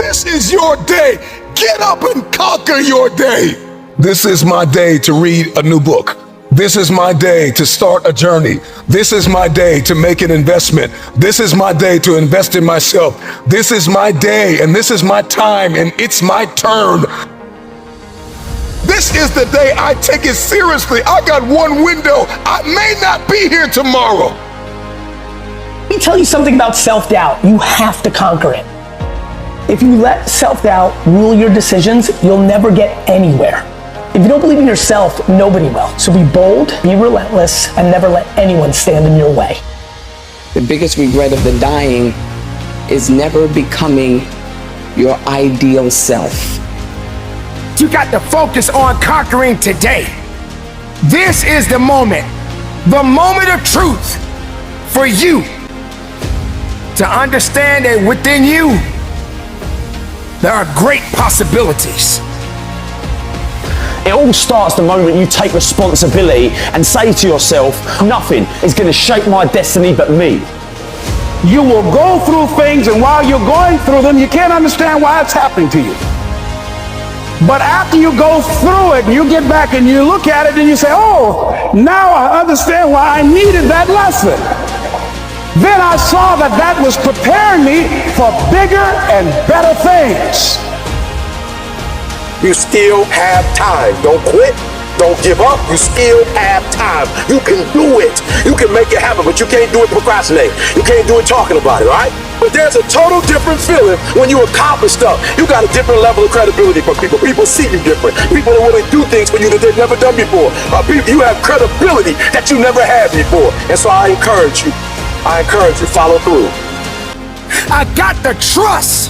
This is your day. Get up and conquer your day. This is my day to read a new book. This is my day to start a journey. This is my day to make an investment. This is my day to invest in myself. This is my day and this is my time and it's my turn. This is the day I take it seriously. I got one window. I may not be here tomorrow. Let me tell you something about self-doubt. You have to conquer it. If you let self-doubt rule your decisions, you'll never get anywhere. If you don't believe in yourself, nobody will. So be bold, be relentless, and never let anyone stand in your way. The biggest regret of the dying is never becoming your ideal self. You got to focus on conquering today. This is the moment of truth for you to understand that within you, there are great possibilities. It all starts the moment you take responsibility and say to yourself, nothing is going to shape my destiny but me. You will go through things, and while you're going through them, you can't understand why it's happening to you. But after you go through it, you get back and you look at it and you say, oh, now I understand why I needed that lesson. Then I saw that that was preparing me for bigger and better things. You still have time. Don't quit. Don't give up. You still have time. You can do it. You can make it happen, but you can't do it procrastinating. You can't do it talking about it, right? But there's a total different feeling when you accomplish stuff. You got a different level of credibility from people. People see you different. People are willing to do things for you that they've never done before. You have credibility that you never had before. And so I encourage you, follow through. I got the trust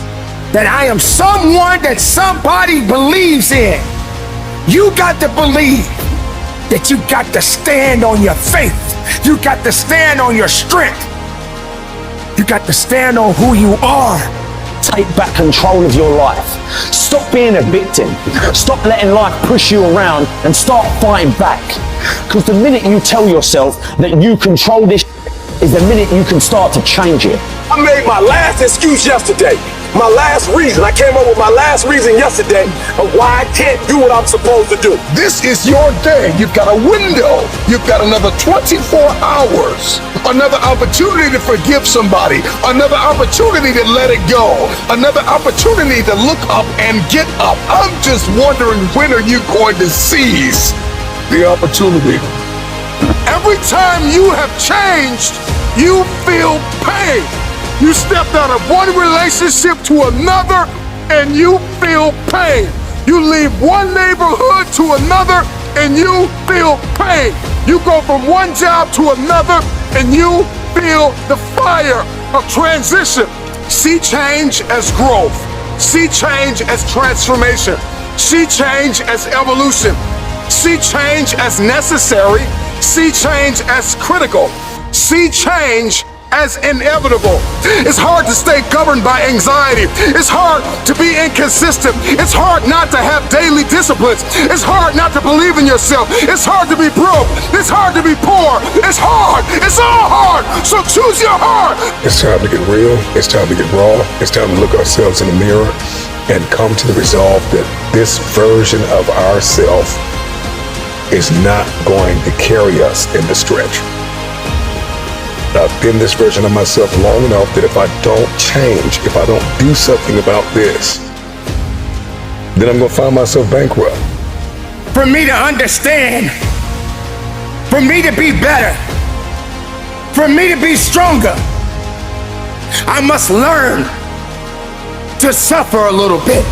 that I am someone that somebody believes in. You got to believe that you got to stand on your faith. You got to stand on your strength. You got to stand on who you are. Take back control of your life. Stop being a victim. Stop letting life push you around and start fighting back. Because the minute you tell yourself that you control this is the minute you can start to change it. I made my last excuse yesterday. My last reason. I came up with my last reason yesterday of why I can't do what I'm supposed to do. This is your day. You've got a window. You've got another 24 hours. Another opportunity to forgive somebody. Another opportunity to let it go. Another opportunity to look up and get up. I'm just wondering, when are you going to seize the opportunity? Every time you have changed, you feel pain. You stepped out of one relationship to another and you feel pain. You leave one neighborhood to another and you feel pain. You go from one job to another and you feel the fire of transition. See change as growth. See change as transformation. See change as evolution. See change as necessary. See change as critical. See change as inevitable. It's hard to stay governed by anxiety. It's hard to be inconsistent. It's hard not to have daily disciplines. It's hard not to believe in yourself. It's hard to be broke. It's hard to be poor. It's hard. It's all hard. So choose your heart. It's time to get real. It's time to get raw. It's time to look ourselves in the mirror and come to the resolve that this version of ourselves is not going to carry us in the stretch. I've been this version of myself long enough that if I don't change, if I don't do something about this, then I'm going to find myself bankrupt. For me to understand, for me to be better, for me to be stronger, I must learn to suffer a little bit.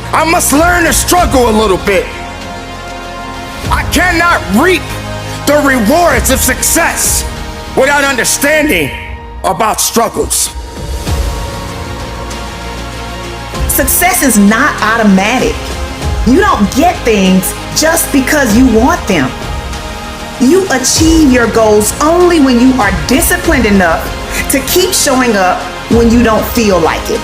I must learn to struggle a little bit. I cannot reap the rewards of success without understanding about struggles. Success is not automatic. You don't get things just because you want them. You achieve your goals only when you are disciplined enough to keep showing up when you don't feel like it.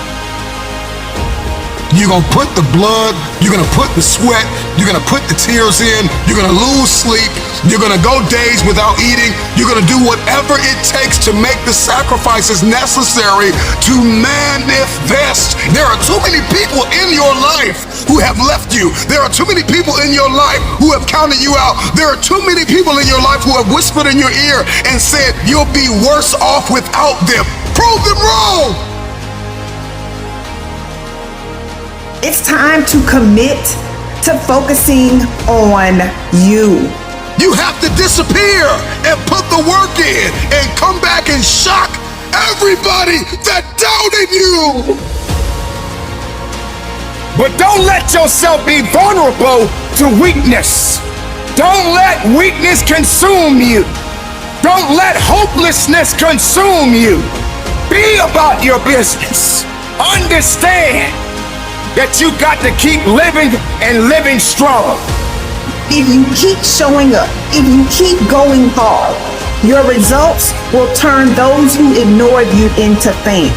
You're gonna put the blood, you're gonna put the sweat, you're gonna put the tears in, you're gonna lose sleep, you're gonna go days without eating, you're gonna do whatever it takes to make the sacrifices necessary to manifest. There are too many people in your life who have left you. There are too many people in your life who have counted you out. There are too many people in your life who have whispered in your ear and said, you'll be worse off without them. Prove them wrong. It's time to commit to focusing on you. You have to disappear and put the work in and come back and shock everybody that doubted you. But don't let yourself be vulnerable to weakness. Don't let weakness consume you. Don't let hopelessness consume you. Be about your business. Understand that you got to keep living and living strong. If you keep showing up, if you keep going hard, your results will turn those who ignored you into fame.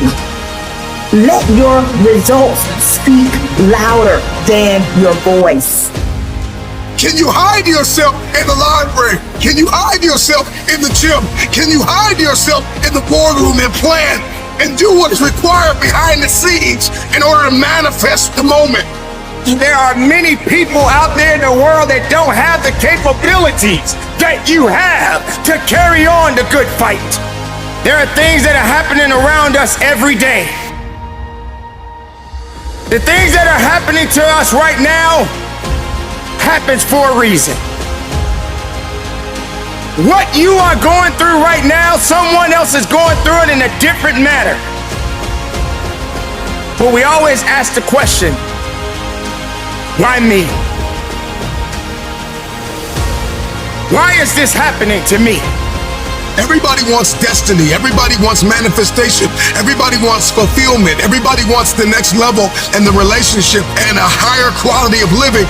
Let your results speak louder than your voice. Can you hide yourself in the library? Can you hide yourself in the gym? Can you hide yourself in the boardroom and plan and do what is required behind the scenes in order to manifest the moment? There are many people out there in the world that don't have the capabilities that you have to carry on the good fight. There are things that are happening around us every day. The things that are happening to us right now happens for a reason. What you are going through right now, someone else is going through it in a different manner. But we always ask the question, why me? Why is this happening to me? Everybody wants destiny. Everybody wants manifestation. Everybody wants fulfillment. Everybody wants the next level and the relationship and a higher quality of living.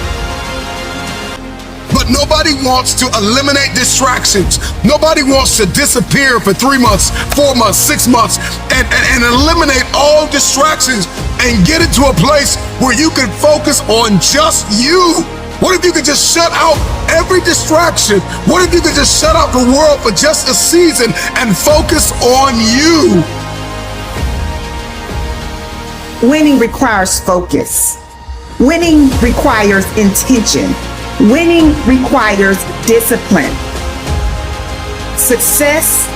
But nobody wants to eliminate distractions. Nobody wants to disappear for 3 months, 4 months, 6 months, and eliminate all distractions and get into a place where you can focus on just you. What if you could just shut out every distraction? What if you could just shut out the world for just a season and focus on you? Winning requires focus. Winning requires intention. Winning requires discipline. Success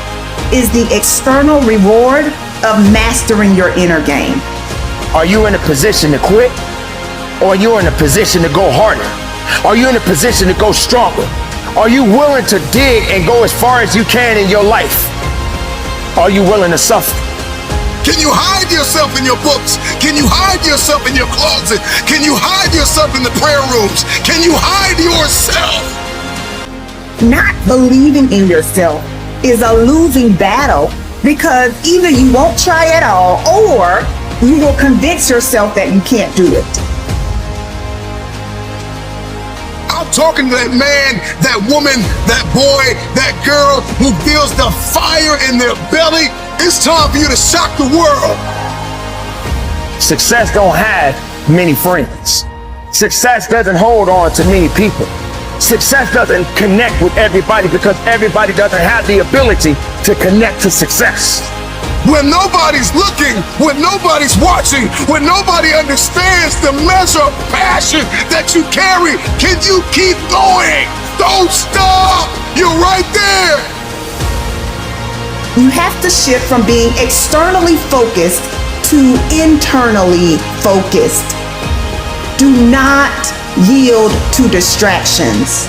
is the external reward of mastering your inner game. Are you in a position to quit? Or are you in a position to go harder? Are you in a position to go stronger? Are you willing to dig and go as far as you can in your life? Are you willing to suffer? Can you hide yourself in your books? Can you hide yourself in your closet? Can you hide yourself in the prayer rooms? Can you hide yourself? Not believing in yourself is a losing battle because either you won't try at all or you will convince yourself that you can't do it. I'm talking to that man, that woman, that boy, that girl who feels the fire in their belly. It's time for you to shock the world. Success don't have many friends. Success doesn't hold on to many people. Success doesn't connect with everybody because everybody doesn't have the ability to connect to success. When nobody's looking, when nobody's watching, when nobody understands the measure of passion that you carry, can you keep going? Don't stop. You're right there. You have to shift from being externally focused to internally focused. Do not yield to distractions.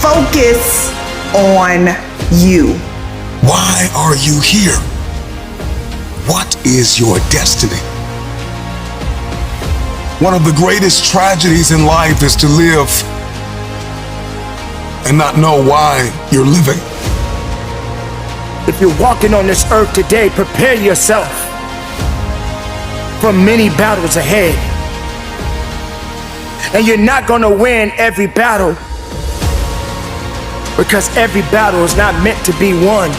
Focus on you. Why are you here? What is your destiny? One of the greatest tragedies in life is to live and not know why you're living. If you're walking on this earth today, prepare yourself for many battles ahead. And you're not gonna win every battle because every battle is not meant to be won.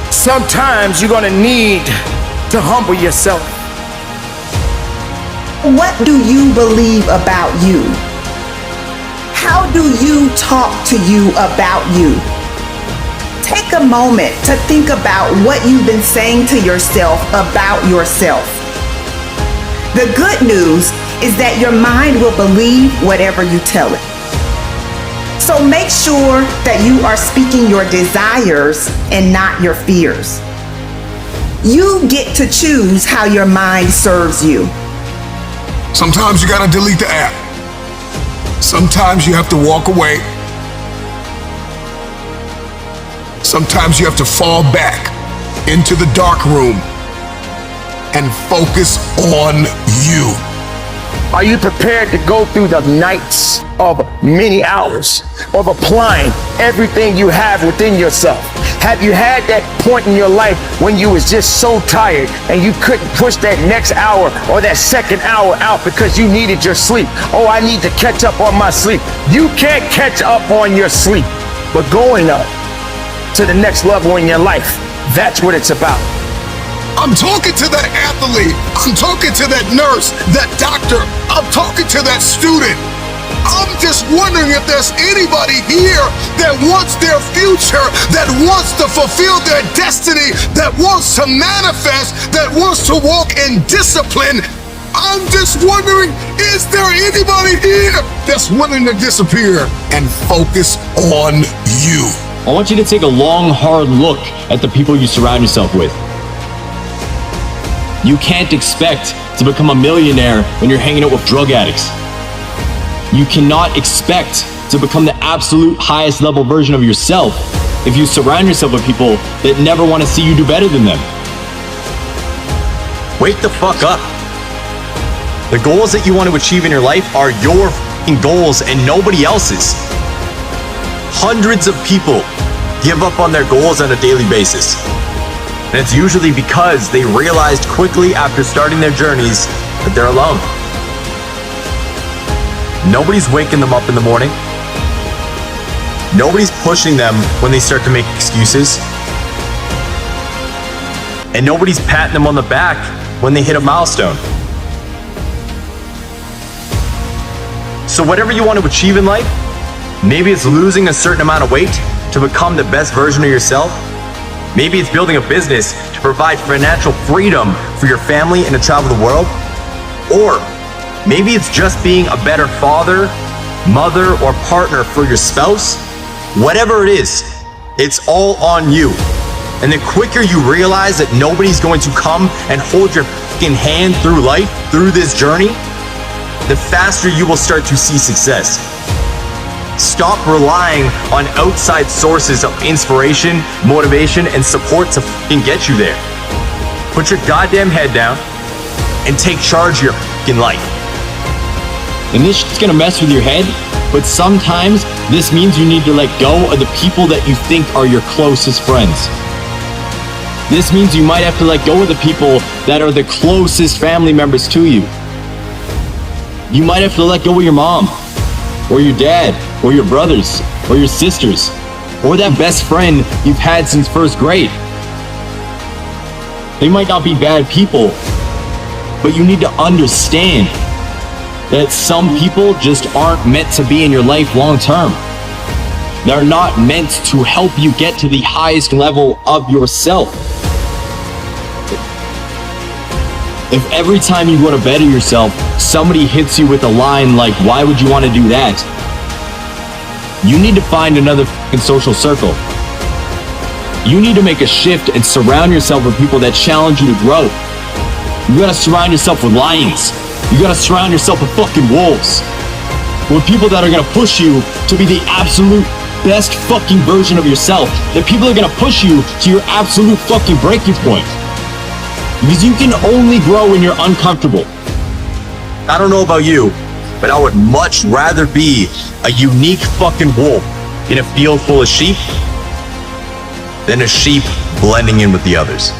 Sometimes you're gonna need to humble yourself. What do you believe about you? How do you talk to you about you? Take a moment to think about what you've been saying to yourself about yourself. The good news is that your mind will believe whatever you tell it. So make sure that you are speaking your desires and not your fears. You get to choose how your mind serves you. Sometimes you gotta delete the app. Sometimes you have to walk away. Sometimes you have to fall back into the dark room and focus on you. Are you prepared to go through the nights of many hours of applying everything you have within yourself? Have you had that point in your life when you was just so tired and you couldn't push that next hour or that second hour out because you needed your sleep? Oh, I need to catch up on my sleep. You can't catch up on your sleep, but going up to the next level in your life, that's what it's about. I'm talking to that athlete. I'm talking to that nurse, that doctor. I'm talking to that student. I'm just wondering if there's anybody here that wants their future, that wants to fulfill their destiny, that wants to manifest, that wants to walk in discipline. I'm just wondering, is there anybody here that's willing to disappear and focus on you? I want you to take a long, hard look at the people you surround yourself with. You can't expect to become a millionaire when you're hanging out with drug addicts. You cannot expect to become the absolute highest level version of yourself if you surround yourself with people that never want to see you do better than them. Wake the fuck up. The goals that you want to achieve in your life are your f***ing goals and nobody else's. Hundreds of people give up on their goals on a daily basis. And it's usually because they realized quickly after starting their journeys that they're alone. Nobody's waking them up in the morning. Nobody's pushing them when they start to make excuses. And nobody's patting them on the back when they hit a milestone. So whatever you want to achieve in life, maybe it's losing a certain amount of weight to become the best version of yourself. Maybe it's building a business to provide financial freedom for your family and to travel the world. Or maybe it's just being a better father, mother, or partner for your spouse. Whatever it is, it's all on you. And the quicker you realize that nobody's going to come and hold your fucking hand through life, through this journey, the faster you will start to see success. Stop relying on outside sources of inspiration, motivation, and support to fucking get you there. Put your goddamn head down and take charge of your fucking life. And this shit's gonna mess with your head, but sometimes this means you need to let go of the people that you think are your closest friends. This means you might have to let go of the people that are the closest family members to you. You might have to let go of your mom, or your dad, or your brothers, or your sisters, or that best friend you've had since first grade. They might not be bad people, but you need to understand that some people just aren't meant to be in your life long term. They're not meant to help you get to the highest level of yourself. If every time you go to better yourself, somebody hits you with a line like, "Why would you want to do that?" You need to find another fucking social circle. You need to make a shift and surround yourself with people that challenge you to grow. You gotta surround yourself with lions. You gotta surround yourself with fucking wolves. With people that are gonna push you to be the absolute best fucking version of yourself. That people are gonna push you to your absolute fucking breaking point. Because you can only grow when you're uncomfortable. I don't know about you, but I would much rather be a unique fucking wolf in a field full of sheep than a sheep blending in with the others.